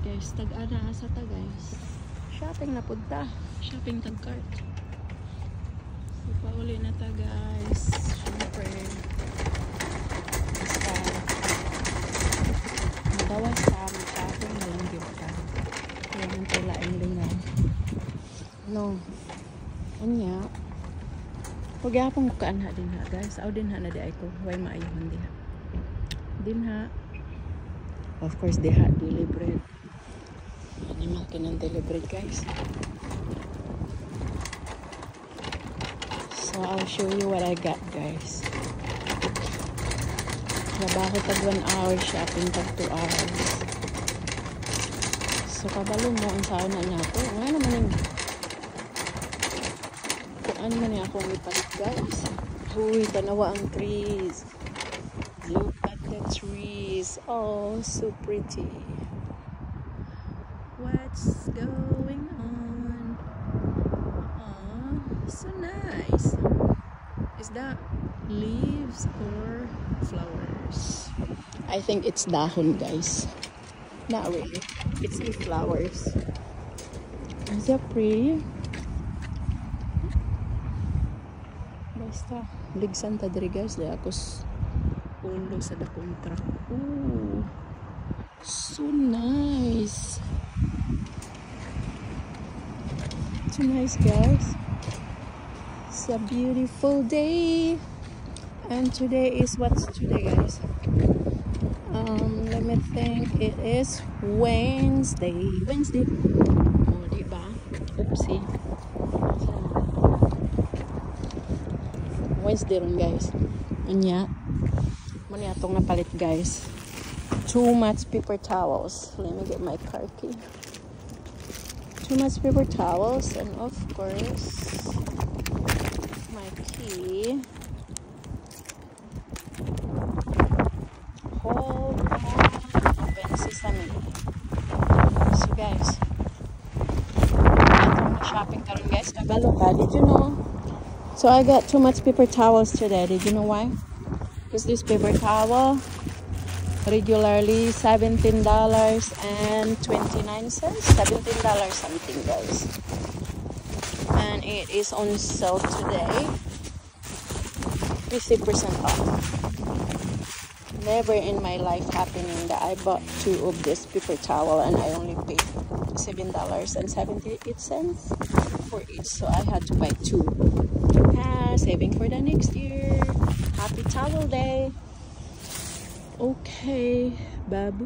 guys, tag-ana sa ta guys. Shopping na punta. Shopping tag-cart. So pauli na ta guys. Siyempre. Basta madawas sa aming shopping na lang yun ka. Kaya nang tulaing lingaw. No. Anya. Huwag yapong mukaan ha din ha guys. Aw din ha na di ay ko. Huwag maayuhan din ha. Din ha. Of course, they had daily bread. Ano yung makinang daily bread, guys? So, I'll show you what I got, guys. Trabaho tag 1 hour, shopping tag 2 hours. So, kabalo mo ang sauna niya ako. Ano naman yung... Kung ano man yung akong ipalit, guys. Uy, tanawa ang trees. Look at the trees. Oh, so pretty. What's going on? Oh, so nice. Is that leaves or flowers? I think it's dahon, guys. Not really. It's the flowers. Is that pretty? Basta. Ligsan ta diri, guys. Dahil ako ulo sa dakong truck. Ooh, so nice. So nice, guys. It's a beautiful day. And today is, what's today, guys? Let me think. It is Wednesday. Wednesday. Oh, diba? Oopsie. Wednesday rin, guys. Anya. Muna itong napalit, guys. Too much paper towels. Let me get my car key. Too much paper towels. And of course, my key. Hold on. Open sesame. So, guys. Itong shopping ka rin, guys. Kabalo ka. Did you know? So, I got too much paper towels today. Did you know why? Because this paper towel regularly $17.29. $17 something, guys. And it is on sale today. 50% off. Never in my life happening that I bought 2 of this paper towel and I only paid $7.78 for each. So I had to buy 2. Saving for the next year. Happy Towel Day. Okay, babu.